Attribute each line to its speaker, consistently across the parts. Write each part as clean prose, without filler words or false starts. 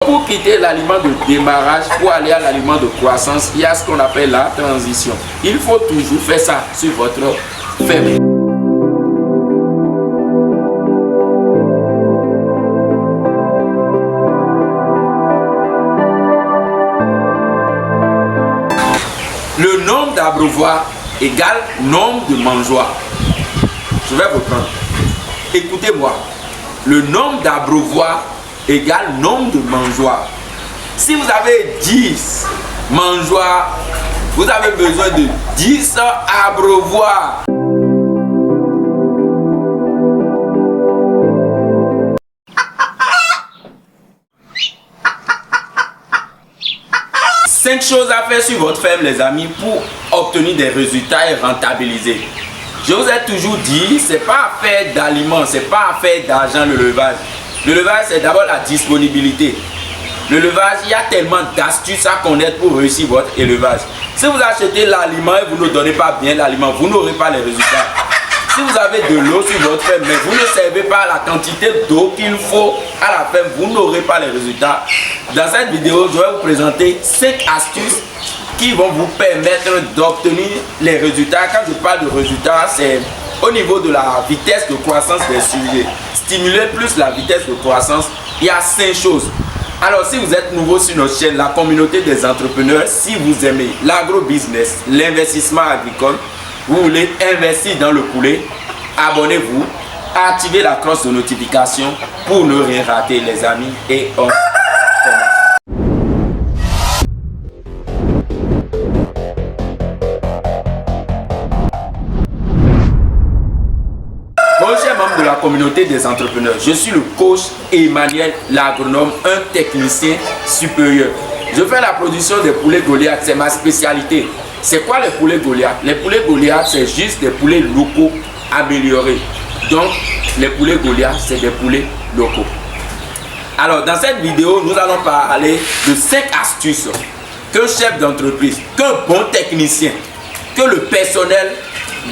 Speaker 1: pour quitter l'aliment de démarrage pour aller à l'aliment de croissance, il y a ce qu'on appelle la transition. Il faut toujours faire ça sur votre ferme. Le nombre d'abreuvoirs égale nombre de mangeoires. Je vais reprendre. Écoutez-moi. Le nombre d'abreuvoirs égale nombre de mangeoires. Si vous avez 10 mangeoires, vous avez besoin de 10 abreuvoirs. Cinq choses à faire sur votre ferme, les amis, pour obtenir des résultats et rentabiliser. Je vous ai toujours dit, c'est pas affaire d'aliments, c'est pas affaire d'argent le levage. Le levage, c'est d'abord la disponibilité. Le levage, il y a tellement d'astuces à connaître pour réussir votre élevage. Si vous achetez l'aliment et vous ne donnez pas bien l'aliment, vous n'aurez pas les résultats. Si vous avez de l'eau sur votre ferme, mais vous ne servez pas la quantité d'eau qu'il faut à la ferme, vous n'aurez pas les résultats. Dans cette vidéo, je vais vous présenter 5 astuces qui vont vous permettre d'obtenir les résultats. Quand je parle de résultats, c'est au niveau de la vitesse de croissance des sujets. Stimuler plus la vitesse de croissance, il y a 5 choses. Alors, si vous êtes nouveau sur notre chaîne, la communauté des entrepreneurs, si vous aimez l'agro-business, l'investissement agricole, vous voulez investir dans le poulet, abonnez-vous, activez la cloche de notification pour ne rien rater, les amis, et on commence. Bon, chers membres de la communauté des entrepreneurs, je suis le coach Emmanuel, l'agronome, un technicien supérieur. Je fais la production des poulets Goliath, c'est ma spécialité. C'est quoi les poulets Goliath? Les poulets Goliath, c'est juste des poulets locaux améliorés. Donc, les poulets Goliath, c'est des poulets locaux. Alors, dans cette vidéo, nous allons parler de 5 astuces qu'un chef d'entreprise, qu'un bon technicien, que le personnel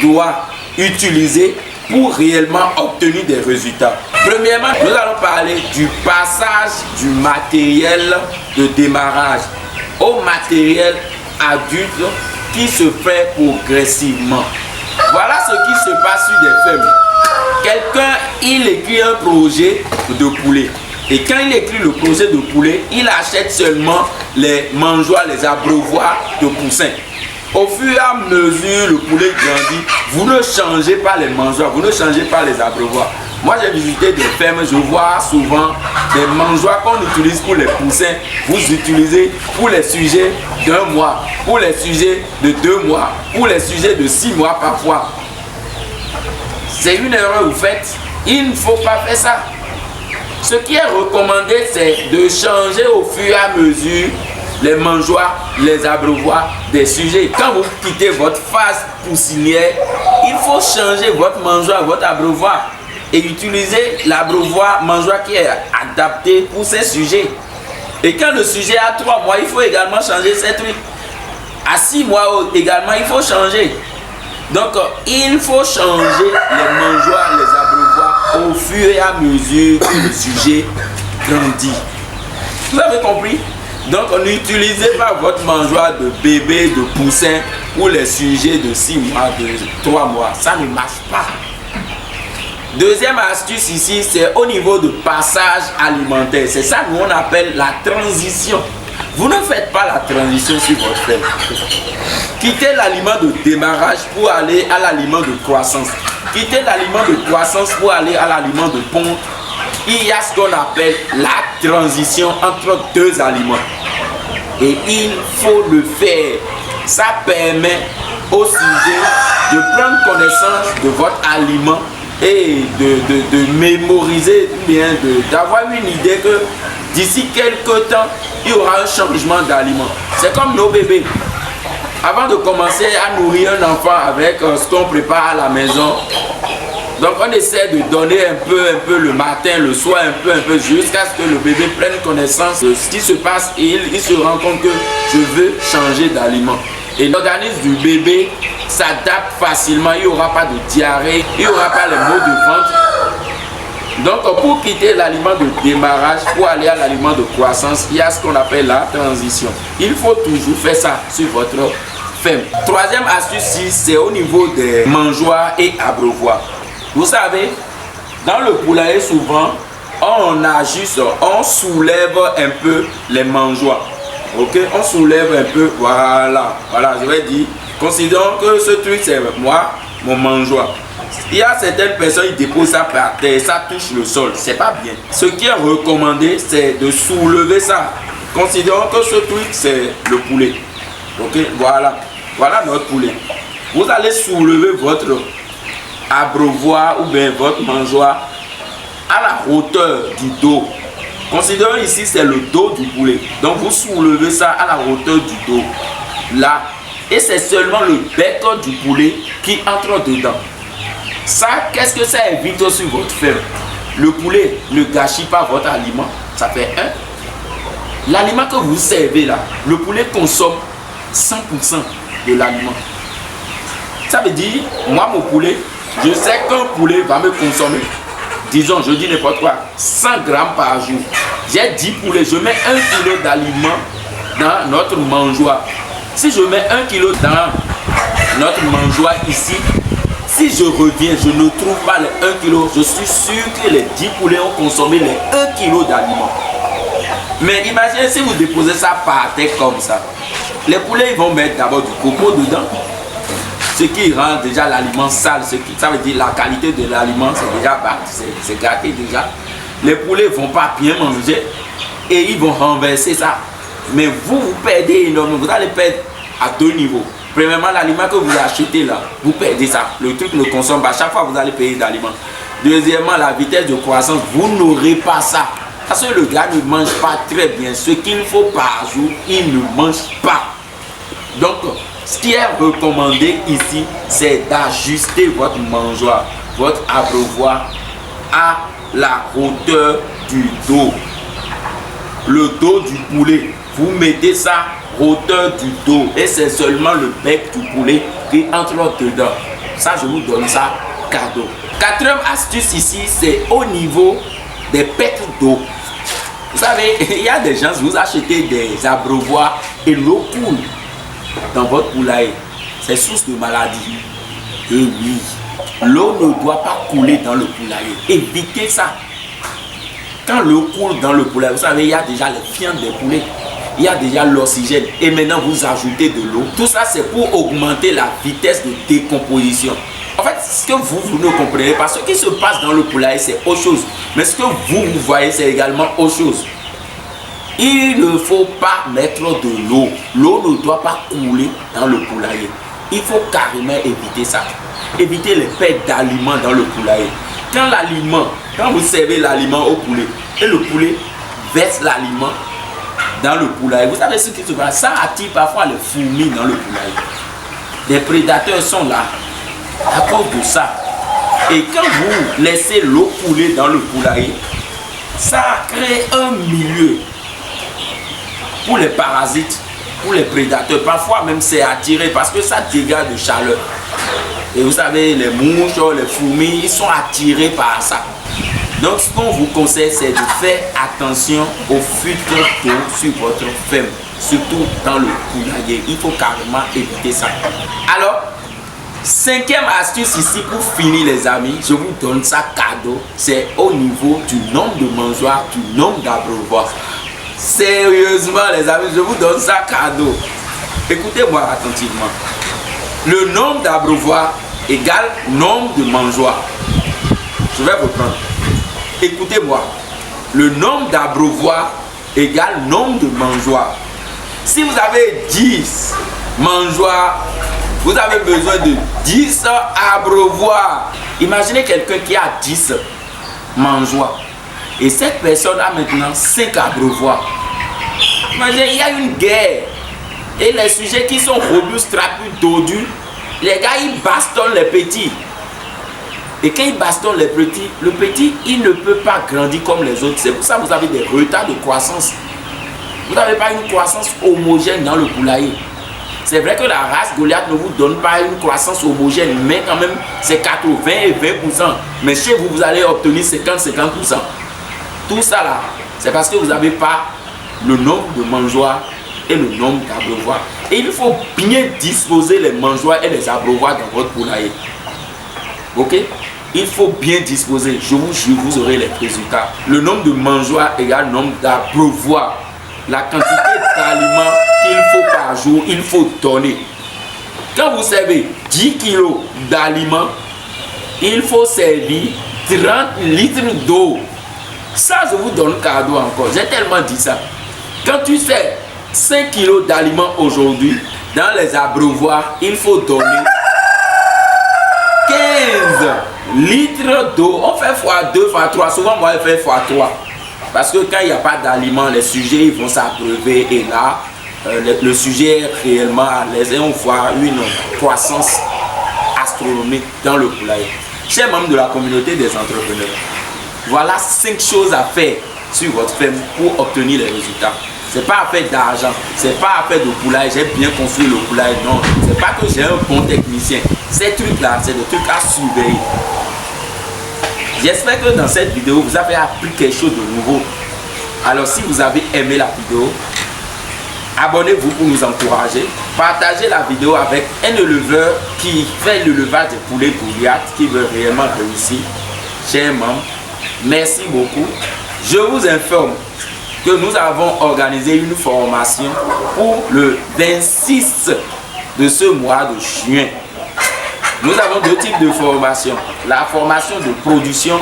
Speaker 1: doit utiliser pour réellement obtenir des résultats. Premièrement, nous allons parler du passage du matériel de démarrage au matériel adulte qui se fait progressivement. Voilà ce qui se passe sur des fermes. Quelqu'un, il écrit un projet de poulet. Et quand il écrit le projet de poulet, il achète seulement les mangeoires, les abreuvoirs de poussins. Au fur et à mesure, le poulet grandit, vous ne changez pas les mangeoires, vous ne changez pas les abreuvoirs. Moi, j'ai visité des fermes, je vois souvent des mangeoires qu'on utilise pour les poussins. Vous utilisez pour les sujets d'1 mois, pour les sujets de 2 mois, pour les sujets de 6 mois parfois. C'est une erreur que vous faites. Il ne faut pas faire ça. Ce qui est recommandé, c'est de changer au fur et à mesure les mangeoires, les abreuvoirs des sujets. Quand vous quittez votre phase poussinière, il faut changer votre mangeoire, votre abreuvoir et utiliser l'abreuvoir mangeoire qui est adapté pour ces sujets. Et quand le sujet a 3 mois, il faut également changer ces trucs. À 6 mois également, il faut changer. Donc, il faut changer les mangeoires, les abreuvoirs au fur et à mesure que le sujet grandit. Vous avez compris? Donc, n'utilisez pas votre mangeoire de bébé, de poussin pour les sujets de 6 mois, de 3 mois. Ça ne marche pas. Deuxième astuce ici, c'est au niveau de passage alimentaire. C'est ça qu'on appelle la transition. Vous ne faites pas la transition sur votre ferme. Quittez l'aliment de démarrage pour aller à l'aliment de croissance. Quittez l'aliment de croissance pour aller à l'aliment de ponte. Il y a ce qu'on appelle la transition entre 2 aliments. Et il faut le faire. Ça permet au sujet de prendre connaissance de votre aliment et de mémoriser, bien d'avoir une idée que d'ici quelques temps, il y aura un changement d'aliment. C'est comme nos bébés. Avant de commencer à nourrir un enfant avec ce qu'on prépare à la maison, donc on essaie de donner un peu le matin, le soir, un peu, jusqu'à ce que le bébé prenne connaissance de ce qui se passe et il se rend compte que je veux changer d'aliment. Et l'organisme du bébé s'adapte facilement, il n'y aura pas de diarrhée, il n'y aura pas les maux de ventre. Donc pour quitter l'aliment de démarrage, pour aller à l'aliment de croissance, il y a ce qu'on appelle la transition. Il faut toujours faire ça sur votre ferme. Troisième astuce, c'est au niveau des mangeoires et abreuvoirs. Vous savez, dans le poulailler, souvent, on soulève un peu les mangeoires. Ok, on soulève un peu, voilà, je vais dire, considérons que ce truc c'est moi, mon mangeoire. Il y a certaines personnes qui déposent ça par terre, ça touche le sol, c'est pas bien. Ce qui est recommandé, c'est de soulever ça. Considérons que ce truc c'est le poulet. Ok, voilà notre poulet. Vous allez soulever votre abreuvoir ou bien votre mangeoire à la hauteur du dos. Considérons ici c'est le dos du poulet. Donc vous soulevez ça à la hauteur du dos. Là. Et c'est seulement le bec du poulet qui entre dedans. Ça, qu'est-ce que ça évite sur votre ferme? Le poulet ne gâchit pas votre aliment. Ça fait un. L'aliment que vous servez là, le poulet consomme 100% de l'aliment. Ça veut dire, moi mon poulet, je sais qu'un poulet va me consommer, disons, je dis n'importe quoi, 100 grammes par jour. J'ai 10 poulets, je mets 1 kg d'aliment dans notre mangeoire. Si je mets 1 kg dans notre mangeoire ici, si je reviens, je ne trouve pas les 1 kg, je suis sûr que les 10 poulets ont consommé les 1 kg d'aliments. Mais imaginez si vous déposez ça par terre comme ça. Les poulets ils vont mettre d'abord du coco dedans, ce qui rend déjà l'aliment sale, ça veut dire la qualité de l'aliment c'est déjà bas, c'est gâté déjà. Les poulets ne vont pas bien manger et ils vont renverser ça. Mais vous perdez énormément, vous allez perdre à 2 niveaux. Premièrement, l'aliment que vous achetez là, vous perdez ça. Le truc ne consomme pas, chaque fois vous allez payer d'aliments. Deuxièmement, la vitesse de croissance, vous n'aurez pas ça. Parce que le gars ne mange pas très bien. Ce qu'il faut par jour, il ne mange pas. Donc, ce qui est recommandé ici, c'est d'ajuster votre mangeoire, votre abreuvoir à la hauteur du dos. Le dos du poulet, vous mettez ça hauteur du dos et c'est seulement le bec du poulet qui entre dedans. Ça, je vous donne ça cadeau. Quatrième astuce ici, c'est au niveau des pêches d'eau. Vous savez, il y a des gens, vous achetez des abreuvoirs et l'eau coule dans votre poulailler. C'est source de maladie. Et oui, l'eau ne doit pas couler dans le poulailler. Évitez ça. Quand l'eau coule dans le poulailler, vous savez, il y a déjà les fientes des poulets. Il y a déjà l'oxygène. Et maintenant, vous ajoutez de l'eau. Tout ça, c'est pour augmenter la vitesse de décomposition. En fait, ce que vous ne comprenez pas, ce qui se passe dans le poulailler, c'est autre chose. Mais ce que vous voyez, c'est également autre chose. Il ne faut pas mettre de l'eau. L'eau ne doit pas couler dans le poulailler. Il faut carrément éviter ça. Éviter les pertes d'aliments dans le poulailler. Quand vous servez l'aliment au poulet, et le poulet verse l'aliment dans le poulailler, vous savez ce qui se passe? Ça attire parfois les fourmis dans le poulailler. Les prédateurs sont là à cause de ça. Et quand vous laissez l'eau couler dans le poulailler, ça crée un milieu pour les parasites, pour les prédateurs. Parfois même c'est attiré parce que ça dégage de chaleur. Et vous savez, les mouches, les fourmis, ils sont attirés par ça. Donc ce qu'on vous conseille, c'est de faire attention aux fuites d'eau sur votre ferme, surtout dans le poulailler. Il faut carrément éviter ça. Alors, cinquième astuce ici pour finir les amis, je vous donne ça cadeau, c'est au niveau du nombre de mangeoires, du nombre d'abreuvoirs. Sérieusement les amis, je vous donne ça cadeau. Écoutez-moi attentivement. Le nombre d'abreuvoirs égale nombre de mangeoires. Je vais reprendre. Écoutez-moi. Le nombre d'abreuvoirs égale nombre de mangeoires. Si vous avez 10 mangeoires, vous avez besoin de 10 abreuvoirs. Imaginez quelqu'un qui a 10 mangeoires. Et cette personne a maintenant 5 abreuvoirs. Imaginez, il y a une guerre. Et les sujets qui sont robustes, trapus, dodus, les gars, ils bastonnent les petits. Et quand ils bastonnent les petits, le petit, il ne peut pas grandir comme les autres. C'est pour ça que vous avez des retards de croissance. Vous n'avez pas une croissance homogène dans le poulailler. C'est vrai que la race Goliath ne vous donne pas une croissance homogène, mais quand même, c'est 80 et 20%. Mais chez vous, vous allez obtenir 50-50%. Tout ça là, c'est parce que vous n'avez pas le nombre de mangeoires et le nombre d'abreuvoirs. Et il faut bien disposer les mangeoires et les abreuvoirs dans votre poulailler. Ok? Il faut bien disposer. Je vous jure, vous aurez les résultats. Le nombre de mangeoires égale le nombre d'abreuvoirs. La quantité d'aliments qu'il faut par jour, il faut donner. Quand vous servez 10 kilos d'aliments, il faut servir 30 litres d'eau. Ça, je vous donne cadeau encore. J'ai tellement dit ça. Quand tu fais 5 kilos d'aliments aujourd'hui, dans les abreuvoirs, il faut donner 15 litres d'eau. On fait x2, x3. Souvent, moi, je fais x3. Parce que quand il n'y a pas d'aliments, les sujets ils vont s'abreuver. Et là, le sujet est réellement à l'aise. Et on voit une croissance astronomique dans le poulailler. Chers membres de la communauté des entrepreneurs, voilà 5 choses à faire sur votre ferme pour obtenir les résultats. Ce n'est pas affaire d'argent, ce n'est pas affaire de poulailler, j'ai bien construit le poulailler. Non, ce n'est pas que j'ai un bon technicien. Ces trucs-là, c'est des trucs à surveiller. J'espère que dans cette vidéo, vous avez appris quelque chose de nouveau. Alors, si vous avez aimé la vidéo, abonnez-vous pour nous encourager. Partagez la vidéo avec un éleveur qui fait l'élevage des poulets Goliath, qui veut réellement réussir. Chers membres, merci beaucoup. Je vous informe que nous avons organisé une formation pour le 26 de ce mois de juin. Nous avons 2 types de formation. La formation de production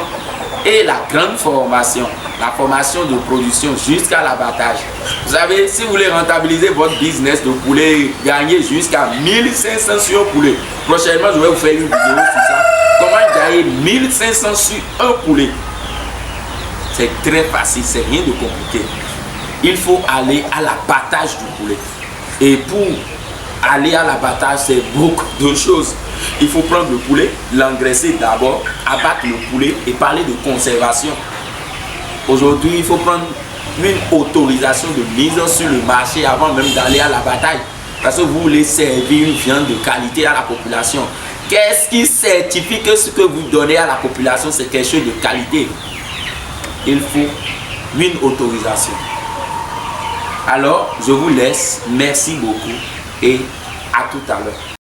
Speaker 1: et la grande formation. La formation de production jusqu'à l'abattage. Vous savez, si vous voulez rentabiliser votre business de poulet, gagner jusqu'à 1500 sur poulet. Prochainement, je vais vous faire une vidéo sur ça. Comment gagner 1500 sur un poulet. C'est très facile, c'est rien de compliqué. Il faut aller à l'abattage du poulet. Et pour aller à l'abattage, c'est beaucoup de choses. Il faut prendre le poulet, l'engraisser d'abord, abattre le poulet et parler de conservation. Aujourd'hui, il faut prendre une autorisation de mise sur le marché avant même d'aller à l'abattage. Parce que vous voulez servir une viande de qualité à la population. Qu'est-ce qui certifie que ce que vous donnez à la population, c'est quelque chose de qualité? Il faut une autorisation. Alors, je vous laisse. Merci beaucoup et à tout à l'heure.